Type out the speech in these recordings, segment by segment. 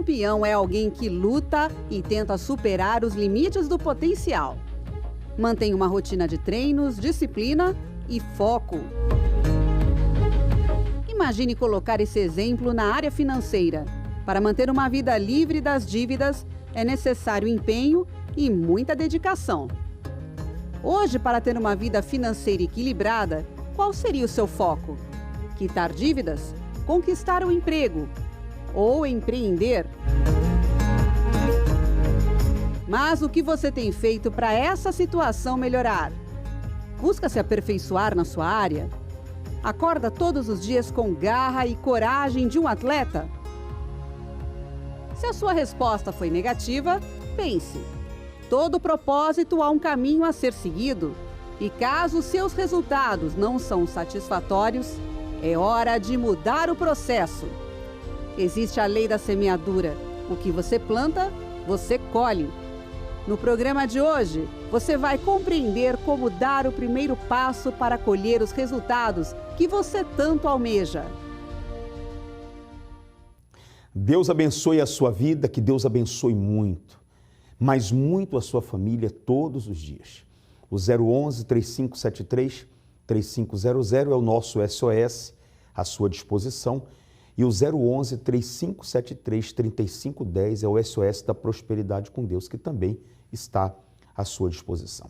campeão é alguém que luta e tenta superar os limites do potencial. Mantém uma rotina de treinos, disciplina e foco. Imagine colocar esse exemplo na área financeira. Para manter uma vida livre das dívidas, é necessário empenho e muita dedicação. Hoje, para ter uma vida financeira equilibrada, qual seria o seu foco? Quitar dívidas? Conquistar um emprego? Ou empreender? Mas o que você tem feito para essa situação melhorar? Busca se aperfeiçoar na sua área? Acorda todos os dias com garra e coragem de um atleta? Se a sua resposta foi negativa, pense. Todo propósito há um caminho a ser seguido. E caso seus resultados não são satisfatórios, é hora de mudar o processo. Existe a lei da semeadura. O que você planta, você colhe. No programa de hoje, você vai compreender como dar o primeiro passo para colher os resultados que você tanto almeja. Deus abençoe a sua vida, que Deus abençoe muito, mas muito a sua família todos os dias. O 011-3573-3500 é o nosso SOS à sua disposição e o 011-3573-3510 é o SOS da Prosperidade com Deus, que também está à sua disposição.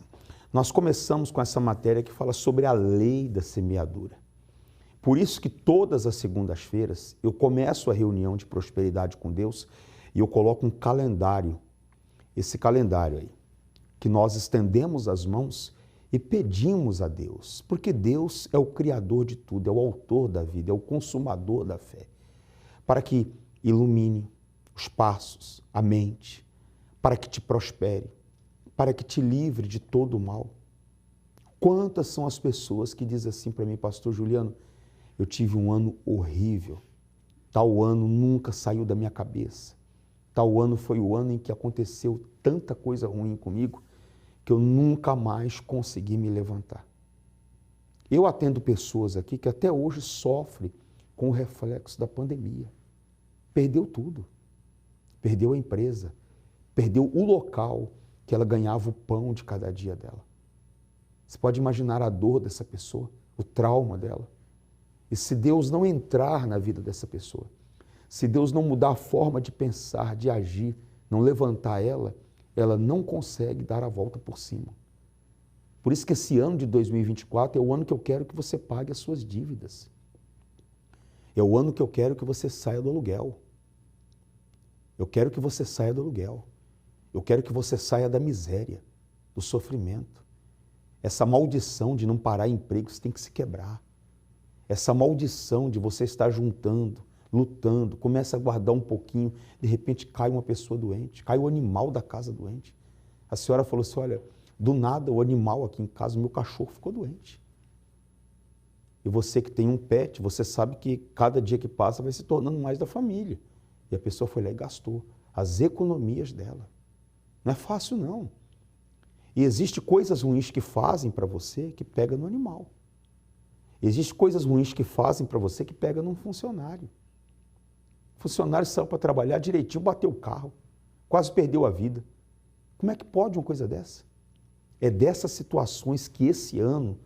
Nós começamos com essa matéria que fala sobre a lei da semeadura. Por isso que todas as segundas-feiras eu começo a reunião de prosperidade com Deus e eu coloco um calendário, esse calendário aí, que nós estendemos as mãos e pedimos a Deus, porque Deus é o Criador de tudo, é o autor da vida, é o consumador da fé, para que ilumine os passos, a mente, para que te prospere, para que te livre de todo o mal. Quantas são as pessoas que dizem assim para mim, pastor Juliano, eu tive um ano horrível, tal ano nunca saiu da minha cabeça, tal ano foi o ano em que aconteceu tanta coisa ruim comigo que eu nunca mais consegui me levantar. Eu atendo pessoas aqui que até hoje sofrem com o reflexo da pandemia. Perdeu tudo, perdeu a empresa, perdeu o local que ela ganhava o pão de cada dia dela. Você pode imaginar a dor dessa pessoa, o trauma dela. E se Deus não entrar na vida dessa pessoa, se Deus não mudar a forma de pensar, de agir, não levantar ela, ela não consegue dar a volta por cima. Por isso que esse ano de 2024 é o ano que eu quero que você pague as suas dívidas. É o ano que eu quero que você saia do aluguel. Eu quero que você saia do aluguel. Eu quero que você saia da miséria, do sofrimento. Essa maldição de não parar empregos tem que se quebrar. Essa maldição de você estar juntando, lutando, começa a guardar um pouquinho, de repente cai uma pessoa doente, cai o animal da casa doente. A senhora falou assim, olha, do nada o animal aqui em casa, o meu cachorro ficou doente. E você que tem um pet, você sabe que cada dia que passa vai se tornando mais da família. E a pessoa foi lá e gastou as economias dela. Não é fácil não. E existem coisas ruins que fazem para você que pega no animal. Existem coisas ruins que fazem para você que pega num funcionário. O funcionário saiu para trabalhar direitinho, bateu o carro, quase perdeu a vida. Como é que pode uma coisa dessa? É dessas situações que esse ano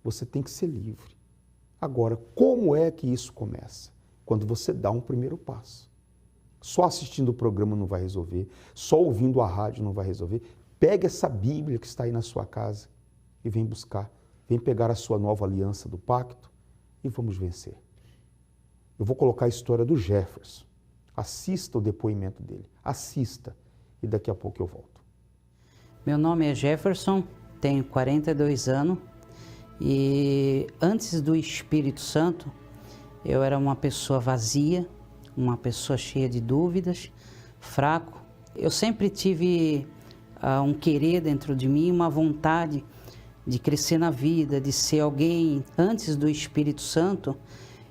você tem que ser livre. Agora, como é que isso começa? Quando você dá um primeiro passo. Só assistindo o programa não vai resolver, só ouvindo a rádio não vai resolver. Pega essa Bíblia que está aí na sua casa e vem buscar. Vem pegar a sua nova aliança do pacto e vamos vencer. Eu vou colocar a história do Jefferson. Assista o depoimento dele. Assista e daqui a pouco eu volto. Meu nome é Jefferson, tenho 42 anos e antes do Espírito Santo eu era uma pessoa vazia, uma pessoa cheia de dúvidas, fraco. Eu sempre tive um querer dentro de mim, uma vontade de crescer na vida, de ser alguém. Antes do Espírito Santo,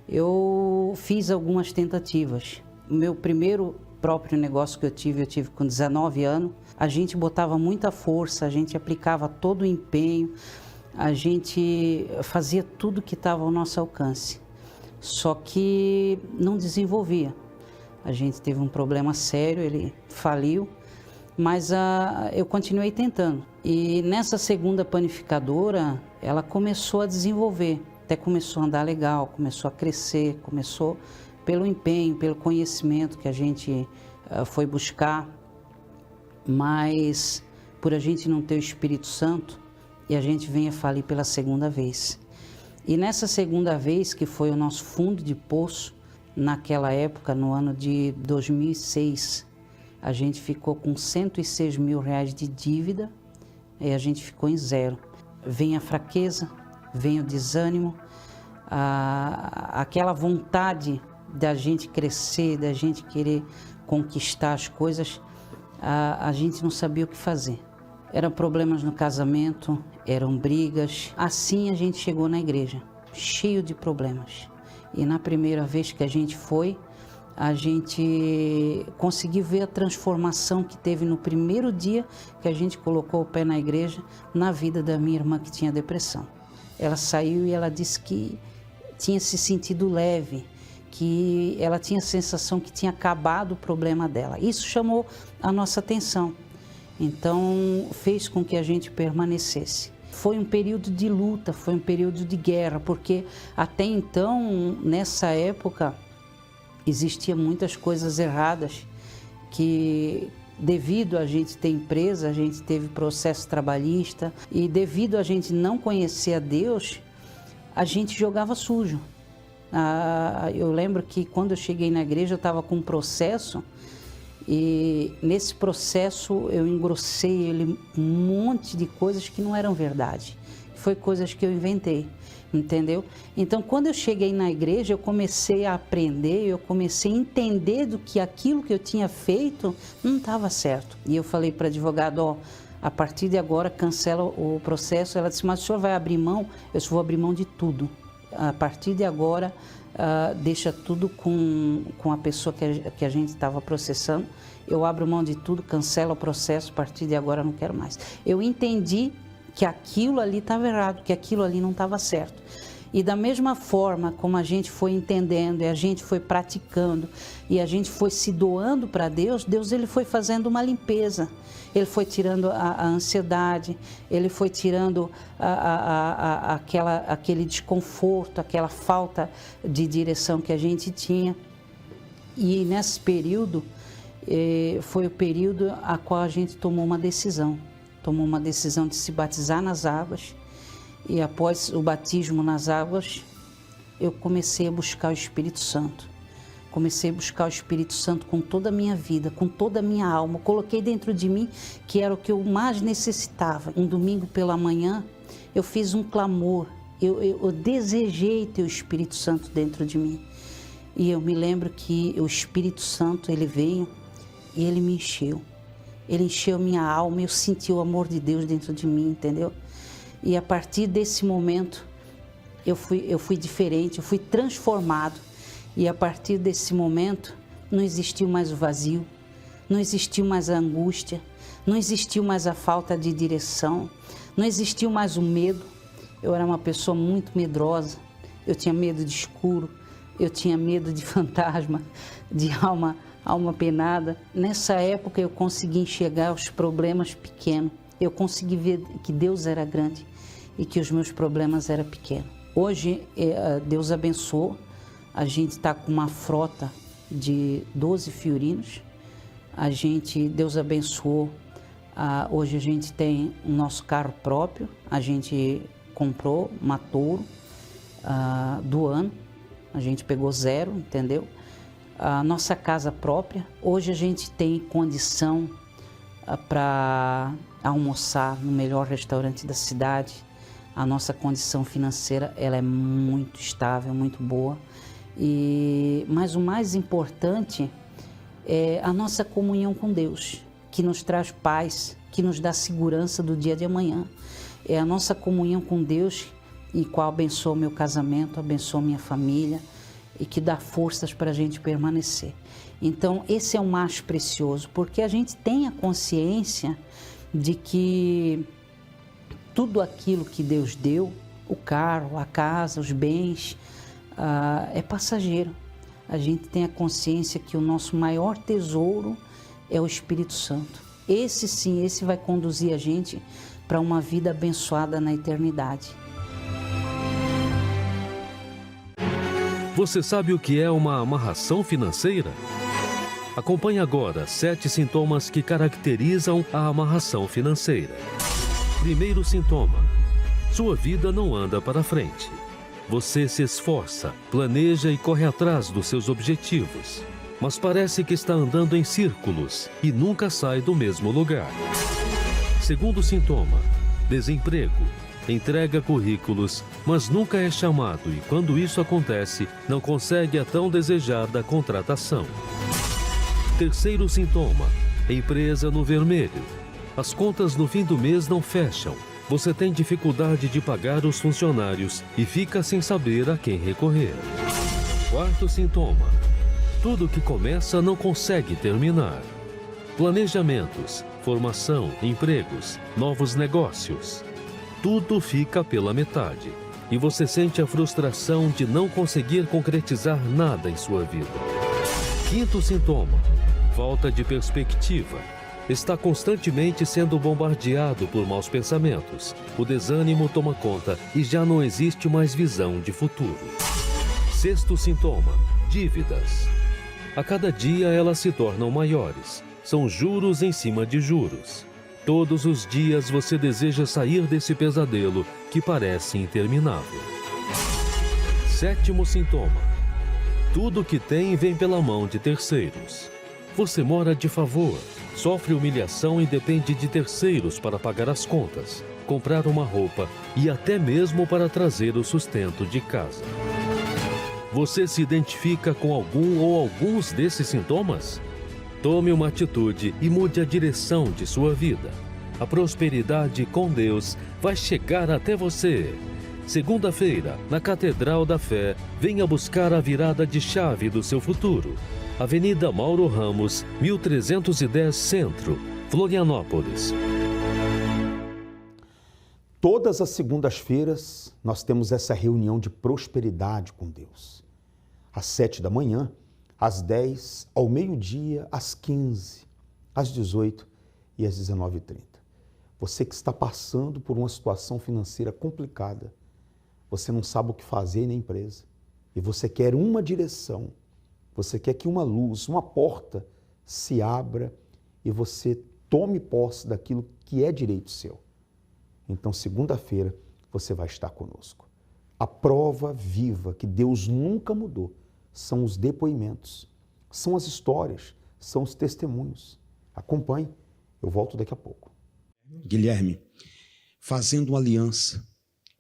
eu fiz algumas tentativas. O meu primeiro próprio negócio que eu tive com 19 anos. A gente botava muita força, a gente aplicava todo o empenho, a gente fazia tudo que estava ao nosso alcance. Só que não desenvolvia. A gente teve um problema sério, ele faliu, mas eu continuei tentando. E nessa segunda panificadora, ela começou a desenvolver, até começou a andar legal, começou a crescer, começou pelo empenho, pelo conhecimento que a gente foi buscar, mas por a gente não ter o Espírito Santo, e a gente vem a falir pela segunda vez. E nessa segunda vez, que foi o nosso fundo de poço, naquela época, no ano de 2006, a gente ficou com 106 mil reais de dívida e a gente ficou em zero. Vem a fraqueza, vem o desânimo, aquela vontade da gente crescer, da gente querer conquistar as coisas, a gente não sabia o que fazer. Eram problemas no casamento, eram brigas. Assim a gente chegou na igreja, cheio de problemas. E na primeira vez que a gente foi, a gente conseguiu ver a transformação que teve no primeiro dia que a gente colocou o pé na igreja, na vida da minha irmã que tinha depressão. Ela saiu e ela disse que tinha se sentido leve, que ela tinha a sensação que tinha acabado o problema dela. Isso chamou a nossa atenção. Então, fez com que a gente permanecesse. Foi um período de luta, foi um período de guerra, porque até então, nessa época, existiam muitas coisas erradas que, devido a gente ter empresa, a gente teve processo trabalhista e devido a gente não conhecer a Deus, a gente jogava sujo. Eu lembro que quando eu cheguei na igreja eu estava com um processo e nesse processo eu engrossei ele um monte de coisas que não eram verdade. Foi coisas que eu inventei, entendeu? Então, quando eu cheguei na igreja, eu comecei a aprender, eu comecei a entender do que aquilo que eu tinha feito não estava certo. E eu falei para a advogada, ó, a partir de agora cancela o processo. Ela disse, mas o senhor vai abrir mão? Eu disse, vou abrir mão de tudo. A partir de agora, deixa tudo com a pessoa que a gente estava processando. Eu abro mão de tudo, cancelo o processo, a partir de agora não quero mais. Eu entendi que aquilo ali estava errado, que aquilo ali não estava certo. E da mesma forma como a gente foi entendendo e a gente foi praticando e a gente foi se doando para Deus, Deus ele foi fazendo uma limpeza. Ele foi tirando a ansiedade, ele foi tirando aquele desconforto, aquela falta de direção que a gente tinha. E nesse período, foi o período a qual a gente tomou uma decisão de se batizar nas águas. E após o batismo nas águas, eu comecei a buscar o Espírito Santo. Comecei a buscar o Espírito Santo com toda a minha vida, com toda a minha alma. Coloquei dentro de mim que era o que eu mais necessitava. Um domingo pela manhã, eu fiz um clamor. Eu desejei ter o Espírito Santo dentro de mim. E eu me lembro que o Espírito Santo, ele veio e ele me encheu. Ele encheu minha alma, eu senti o amor de Deus dentro de mim, entendeu? E a partir desse momento, eu fui diferente, eu fui transformado. E a partir desse momento, não existiu mais o vazio, não existiu mais a angústia, não existiu mais a falta de direção, não existiu mais o medo. Eu era uma pessoa muito medrosa, eu tinha medo de escuro, eu tinha medo de fantasma, de alma penada. Nessa época eu consegui enxergar os problemas pequenos, eu consegui ver que Deus era grande e que os meus problemas eram pequenos. Hoje, Deus abençoou, a gente está com uma frota de 12 Fiorinos, Deus abençoou, hoje a gente tem o nosso carro próprio, a gente comprou uma Toro do ano, a gente pegou 0, entendeu? A nossa casa própria, hoje a gente tem condição para almoçar no melhor restaurante da cidade. A nossa condição financeira ela é muito estável, muito boa. Mas o mais importante é a nossa comunhão com Deus, que nos traz paz, que nos dá segurança do dia de amanhã. É a nossa comunhão com Deus, e qual abençoa meu casamento, abençoa minha família e que dá forças para a gente permanecer. Então, esse é o mais precioso, porque a gente tem a consciência de que tudo aquilo que Deus deu, o carro, a casa, os bens, é passageiro. a gente tenha consciência que o nosso maior tesouro é o Espírito Santo. Esse sim, esse vai conduzir a gente para uma vida abençoada na eternidade. Você sabe o que é uma amarração financeira? Acompanhe agora 7 sintomas que caracterizam a amarração financeira. Primeiro sintoma: sua vida não anda para frente. Você se esforça, planeja e corre atrás dos seus objetivos, mas parece que está andando em círculos e nunca sai do mesmo lugar. Segundo sintoma: desemprego. Entrega currículos, mas nunca é chamado e, quando isso acontece, não consegue a tão desejada contratação. Terceiro sintoma: empresa no vermelho. As contas no fim do mês não fecham. Você tem dificuldade de pagar os funcionários e fica sem saber a quem recorrer. Quarto sintoma: tudo que começa não consegue terminar. Planejamentos, formação, empregos, novos negócios. Tudo fica pela metade e você sente a frustração de não conseguir concretizar nada em sua vida. Quinto sintoma: falta de perspectiva. Está constantemente sendo bombardeado por maus pensamentos. O desânimo toma conta e já não existe mais visão de futuro. Sexto sintoma: dívidas. A cada dia elas se tornam maiores. São juros em cima de juros. Todos os dias você deseja sair desse pesadelo que parece interminável. Sétimo sintoma: tudo que tem vem pela mão de terceiros. Você mora de favor, sofre humilhação e depende de terceiros para pagar as contas, comprar uma roupa e até mesmo para trazer o sustento de casa. Você se identifica com algum ou alguns desses sintomas? Tome uma atitude e mude a direção de sua vida. A prosperidade com Deus vai chegar até você. Segunda-feira, na Catedral da Fé, venha buscar a virada de chave do seu futuro. Avenida Mauro Ramos, 1310 Centro, Florianópolis. Todas as segundas-feiras nós temos essa reunião de prosperidade com Deus. Às 7 da manhã, às 10, ao meio-dia, às 15, às 18 e às 19h30. Você que está passando por uma situação financeira complicada, você não sabe o que fazer na empresa e você quer uma direção, você quer que uma luz, uma porta se abra e você tome posse daquilo que é direito seu. Então, segunda-feira, você vai estar conosco. A prova viva que Deus nunca mudou são os depoimentos, são as histórias, são os testemunhos. Acompanhe, eu volto daqui a pouco. Guilherme, fazendo uma aliança,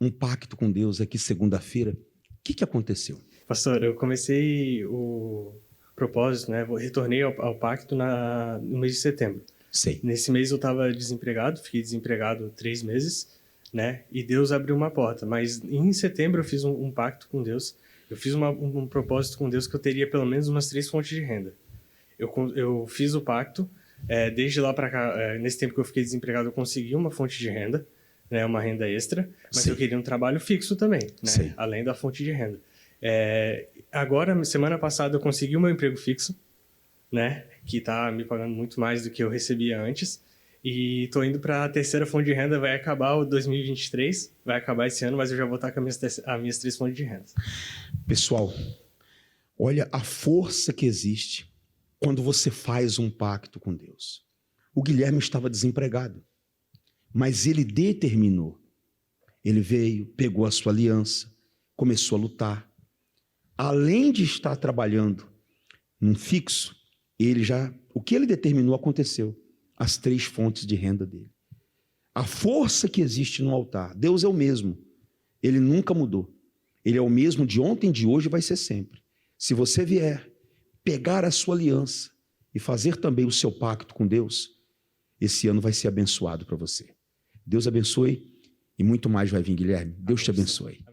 um pacto com Deus aqui segunda-feira, o que aconteceu? Pastor, eu comecei o propósito, né? Retornei ao pacto no mês de setembro. Sei. Nesse mês eu estava desempregado, fiquei desempregado 3 meses, né? E Deus abriu uma porta. Mas em setembro eu fiz um pacto com Deus. Eu fiz um propósito com Deus que eu teria pelo menos umas 3 fontes de renda. Eu fiz o pacto. Desde lá para cá, nesse tempo que eu fiquei desempregado, eu consegui uma fonte de renda, né? Uma renda extra. Mas Sim. eu queria um trabalho fixo também, né? Sim. Além da fonte de renda. Agora, semana passada, eu consegui o meu emprego fixo, né? Que está me pagando muito mais do que eu recebia antes. E estou indo para a terceira fonte de renda, vai acabar o 2023, vai acabar esse ano, mas eu já vou estar com as minhas 3 fontes de renda. Pessoal, olha a força que existe quando você faz um pacto com Deus. O Guilherme estava desempregado, mas ele determinou. Ele veio, pegou a sua aliança, começou a lutar. Além de estar trabalhando num fixo, o que ele determinou aconteceu. As 3 fontes de renda dele. A força que existe no altar. Deus é o mesmo. Ele nunca mudou. Ele é o mesmo de ontem, de hoje e vai ser sempre. Se você vier pegar a sua aliança e fazer também o seu pacto com Deus, esse ano vai ser abençoado para você. Deus abençoe e muito mais vai vir, Guilherme. Deus te abençoe.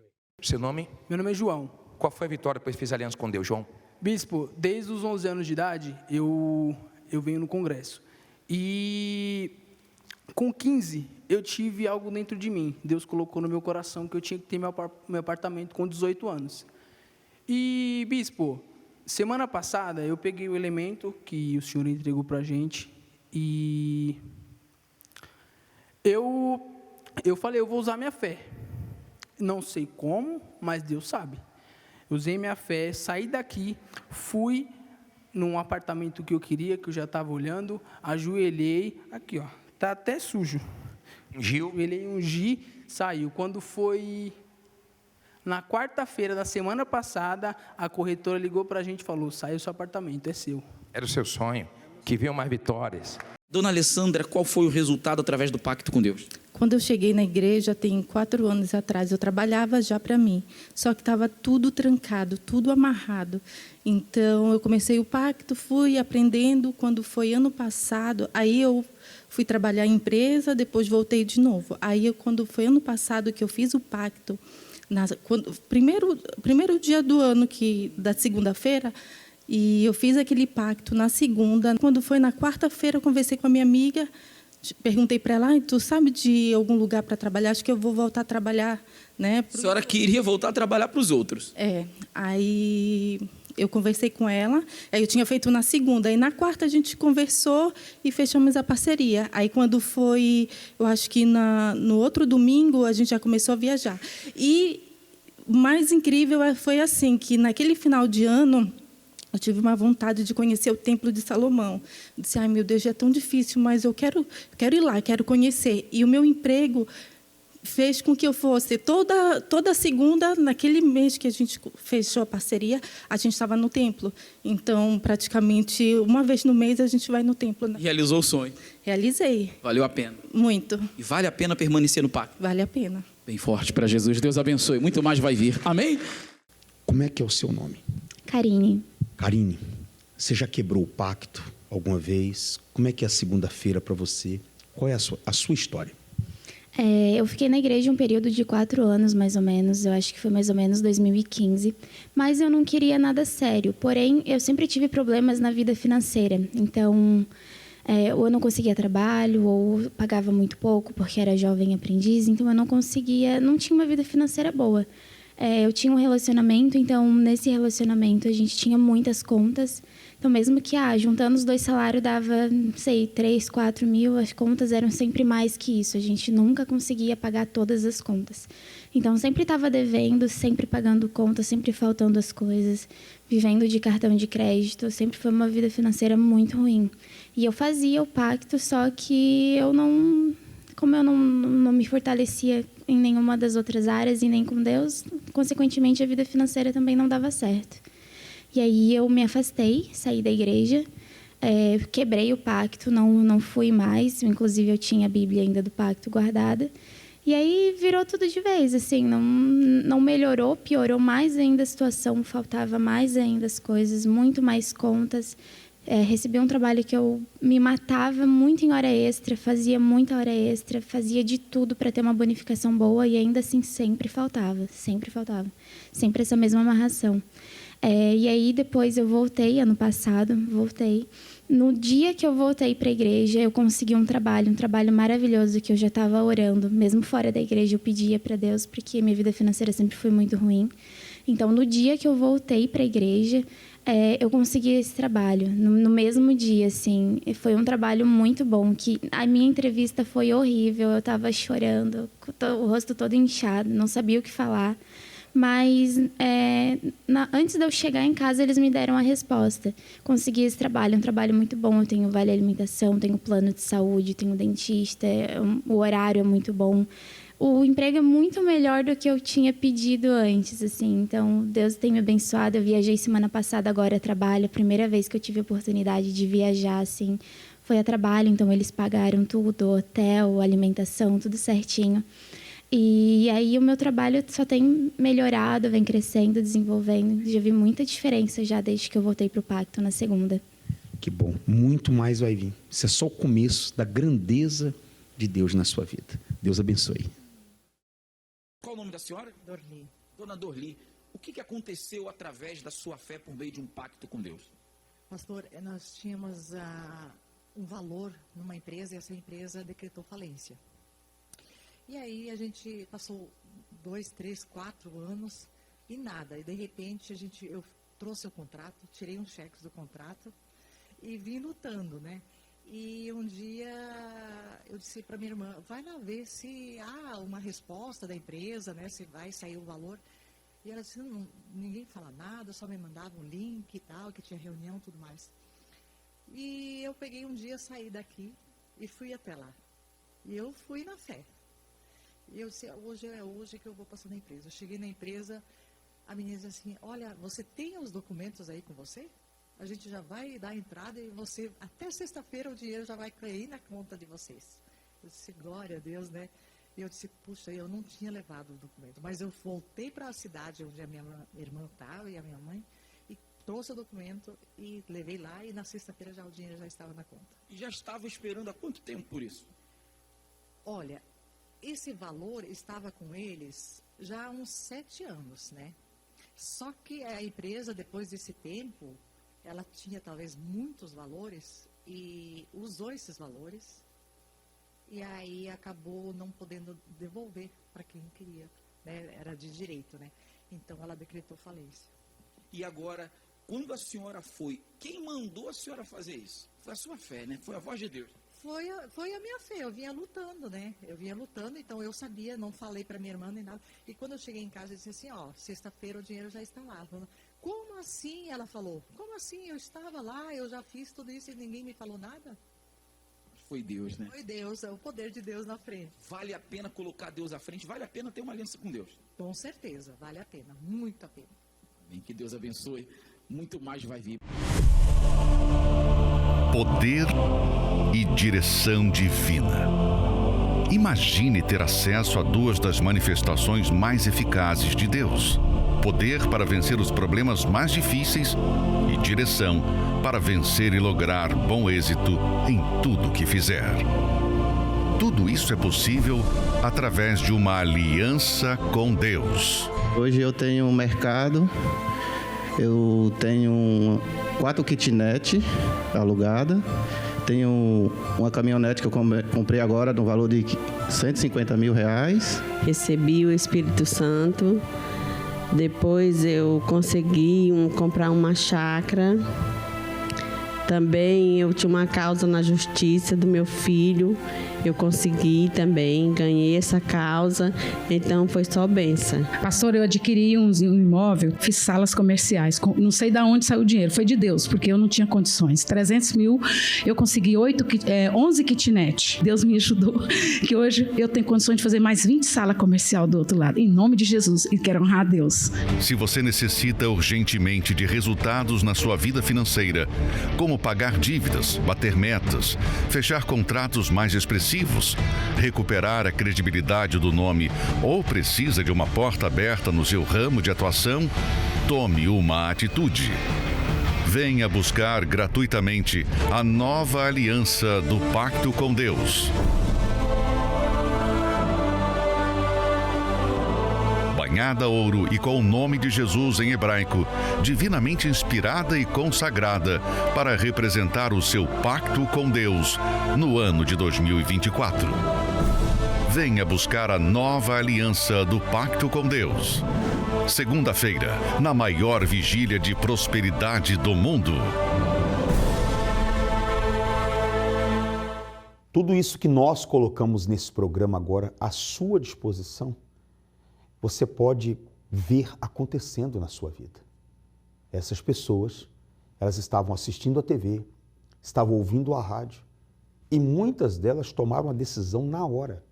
Seu nome? Meu nome é João. Qual foi a vitória depois que fez aliança com Deus, João? Bispo, desde os 11 anos de idade, eu venho no congresso. E com 15, eu tive algo dentro de mim. Deus colocou no meu coração que eu tinha que ter meu apartamento com 18 anos. E, bispo, semana passada eu peguei o elemento que o senhor entregou para a gente e eu falei, eu vou usar minha fé. Não sei como, mas Deus sabe. Usei minha fé, saí daqui, fui num apartamento que eu queria, que eu já estava olhando, ajoelhei, aqui ó, tá até sujo. Ungiu? Ajoelhei, ungi, saiu. Quando foi na quarta-feira da semana passada, a corretora ligou para a gente e falou, saiu seu apartamento, é seu. Era o seu sonho, que viu mais vitórias. Dona Alessandra, qual foi o resultado através do pacto com Deus? Quando eu cheguei na igreja, tem 4 anos atrás, eu trabalhava já para mim, só que estava tudo trancado, tudo amarrado. Então, eu comecei o pacto, fui aprendendo. Quando foi ano passado, aí eu fui trabalhar em empresa, depois voltei de novo. Aí, quando foi ano passado que eu fiz o pacto, primeiro dia do ano, da segunda-feira, e eu fiz aquele pacto na segunda. Quando foi na quarta-feira, eu conversei com a minha amiga, perguntei para ela, tu sabe de algum lugar para trabalhar? Acho que eu vou voltar a trabalhar, né? A senhora queria voltar a trabalhar para os outros. Aí eu conversei com ela, aí eu tinha feito na segunda, aí na quarta a gente conversou e fechamos a parceria. Aí quando foi, eu acho que no outro domingo, a gente já começou a viajar. E o mais incrível foi assim, que naquele final de ano, eu tive uma vontade de conhecer o Templo de Salomão. Eu disse, ai, meu Deus, já é tão difícil, mas eu quero ir lá, quero conhecer. E o meu emprego fez com que eu fosse toda segunda, naquele mês que a gente fechou a parceria, a gente estava no templo. Então, praticamente, uma vez no mês, a gente vai no templo. Realizou o sonho. Realizei. Valeu a pena. Muito. E vale a pena permanecer no pacto. Vale a pena. Bem forte para Jesus. Deus abençoe. Muito mais vai vir. Amém? Como é que é o seu nome? Karine. Karine, você já quebrou o pacto alguma vez? Como é que é a segunda-feira para você? Qual é a sua história? Eu fiquei na igreja um período de 4 anos, mais ou menos. Eu acho que foi mais ou menos 2015. Mas eu não queria nada sério. Porém, eu sempre tive problemas na vida financeira. Então, ou eu não conseguia trabalho, ou pagava muito pouco, porque era jovem aprendiz. Então, eu não tinha uma vida financeira boa. Eu tinha um relacionamento, então, nesse relacionamento, a gente tinha muitas contas. Então, mesmo que, juntando os 2 salários, dava, não sei, 3, 4 mil, as contas eram sempre mais que isso. A gente nunca conseguia pagar todas as contas. Então, sempre estava devendo, sempre pagando contas, sempre faltando as coisas, vivendo de cartão de crédito. Sempre foi uma vida financeira muito ruim. E eu fazia o pacto, só que como eu não me fortalecia em nenhuma das outras áreas e nem com Deus, consequentemente, a vida financeira também não dava certo. E aí eu me afastei, saí da igreja, quebrei o pacto, não fui mais. Inclusive, eu tinha a Bíblia ainda do pacto guardada. E aí virou tudo de vez, assim, não melhorou, piorou mais ainda a situação, faltava mais ainda as coisas, muito mais contas. Recebi um trabalho que eu me matava muito em hora extra, fazia muita hora extra, fazia de tudo para ter uma bonificação boa e ainda assim sempre faltava. Sempre essa mesma amarração. E aí depois eu voltei, ano passado, No dia que eu voltei para a igreja, eu consegui um trabalho maravilhoso que eu já estava orando. Mesmo fora da igreja, eu pedia para Deus, porque minha vida financeira sempre foi muito ruim. Então, no dia que eu voltei para a igreja, eu consegui esse trabalho. No mesmo dia, assim, foi um trabalho muito bom. Que a minha entrevista foi horrível, eu estava chorando, o rosto todo inchado, não sabia o que falar. Mas antes de eu chegar em casa, eles me deram a resposta. Consegui esse trabalho, um trabalho muito bom. Eu tenho vale alimentação, tenho plano de saúde, tenho dentista, o horário é muito bom. O emprego é muito melhor do que eu tinha pedido antes, assim. Então, Deus tem me abençoado. Eu viajei semana passada, agora a trabalho. A primeira vez que eu tive a oportunidade de viajar, assim, foi a trabalho. Então, eles pagaram tudo, hotel, alimentação, tudo certinho. E aí o meu trabalho só tem melhorado, vem crescendo, desenvolvendo. Já vi muita diferença já desde que eu voltei para o pacto na segunda. Que bom, muito mais vai vir. Isso é só o começo da grandeza de Deus na sua vida. Deus abençoe. Qual o nome da senhora? Dorli. Dona Dorli, o que aconteceu através da sua fé por meio de um pacto com Deus? Pastor, nós tínhamos um valor numa empresa e essa empresa decretou falência. E aí a gente passou 2, 3, 4 anos e nada. E de repente eu trouxe o contrato, tirei um cheque do contrato e vim lutando, né? E um dia eu disse para minha irmã, vai lá ver se há uma resposta da empresa, né? Se vai sair o valor. E ela disse, não, ninguém fala nada, só me mandava um link e tal, que tinha reunião e tudo mais. E eu peguei um dia, saí daqui e fui até lá. E eu fui na fé. E eu disse, hoje é hoje que eu vou passar na empresa. Eu cheguei na empresa, a menina disse assim, olha, você tem os documentos aí com você? A gente já vai dar a entrada e você, até sexta-feira o dinheiro já vai cair na conta de vocês. Eu disse, glória a Deus, né? E eu disse, puxa, eu não tinha levado o documento. Mas eu voltei para a cidade onde a minha irmã estava e a minha mãe, e trouxe o documento e levei lá, e na sexta-feira já o dinheiro já estava na conta. E já estava esperando há quanto tempo por isso? Olha, esse valor estava com eles já há uns 7 anos, né? Só que a empresa, depois desse tempo, ela tinha talvez muitos valores e usou esses valores e aí acabou não podendo devolver para quem queria, né? Era de direito, né? Então ela decretou falência. E agora, quando a senhora foi, quem mandou a senhora fazer isso? Foi a sua fé, né? Foi a voz de Deus. Foi a minha fé, eu vinha lutando, né? Eu vinha lutando, então eu sabia, não falei para minha irmã nem nada. E quando eu cheguei em casa, eu disse assim, ó, sexta-feira o dinheiro já está lá. Como assim? Ela falou, como assim? Eu estava lá, eu já fiz tudo isso e ninguém me falou nada? Foi Deus, né? Foi Deus, é o poder de Deus na frente. Vale a pena colocar Deus à frente? Vale a pena ter uma aliança com Deus? Com certeza, vale a pena, muito a pena. Bem, que Deus abençoe, muito mais vai vir. Poder e direção divina. Imagine ter acesso a 2 das manifestações mais eficazes de Deus: poder para vencer os problemas mais difíceis e direção para vencer e lograr bom êxito em tudo que fizer. Tudo isso é possível através de uma aliança com Deus. Hoje eu tenho um mercado, eu tenho 4 kitnet alugadas, tenho uma caminhonete que eu comprei agora no valor de R$150 mil. Recebi o Espírito Santo, depois eu consegui comprar uma chácara. Também eu tinha uma causa na justiça do meu filho, eu consegui também, ganhei essa causa, então foi só bênção. Pastor, eu adquiri um imóvel, fiz salas comerciais, não sei de onde saiu o dinheiro, foi de Deus, porque eu não tinha condições. 300 mil, eu consegui 11 kitnet. Deus me ajudou, que hoje eu tenho condições de fazer mais 20 salas comerciais do outro lado, em nome de Jesus, e quero honrar a Deus. Se você necessita urgentemente de resultados na sua vida financeira, como pagar dívidas, bater metas, fechar contratos mais expressivos, recuperar a credibilidade do nome ou precisa de uma porta aberta no seu ramo de atuação, tome uma atitude. Venha buscar gratuitamente a nova aliança do Pacto com Deus. Banhada ouro e com o nome de Jesus em hebraico, divinamente inspirada e consagrada para representar o seu pacto com Deus no ano de 2024. Venha buscar a nova aliança do Pacto com Deus. Segunda-feira, na maior vigília de prosperidade do mundo. Tudo isso que nós colocamos nesse programa agora à sua disposição, você pode ver acontecendo na sua vida. Essas pessoas, elas estavam assistindo a TV, estavam ouvindo a rádio e muitas delas tomaram a decisão na hora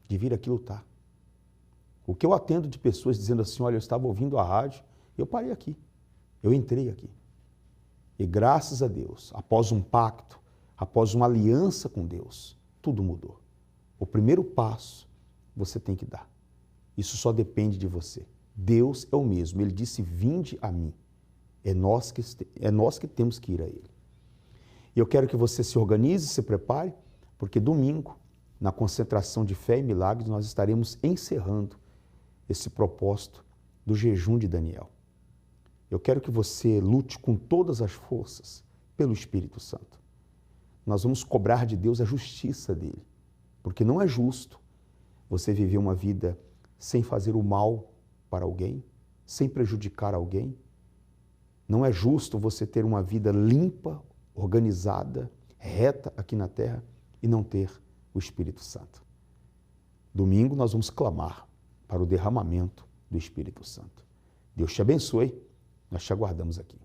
de vir aqui lutar. O que eu atendo de pessoas dizendo assim, olha, eu estava ouvindo a rádio, eu parei aqui, eu entrei aqui. E graças a Deus, após um pacto, após uma aliança com Deus, tudo mudou. O primeiro passo você tem que dar. Isso só depende de você. Deus é o mesmo. Ele disse, vinde a mim. É nós que temos que ir a Ele. E eu quero que você se organize, se prepare, porque domingo, na concentração de fé e milagres, nós estaremos encerrando esse propósito do jejum de Daniel. Eu quero que você lute com todas as forças pelo Espírito Santo. Nós vamos cobrar de Deus a justiça dele, porque não é justo você viver uma vida sem fazer o mal para alguém, sem prejudicar alguém. Não é justo você ter uma vida limpa, organizada, reta aqui na terra e não ter o Espírito Santo. Domingo nós vamos clamar para o derramamento do Espírito Santo. Deus te abençoe, nós te aguardamos aqui.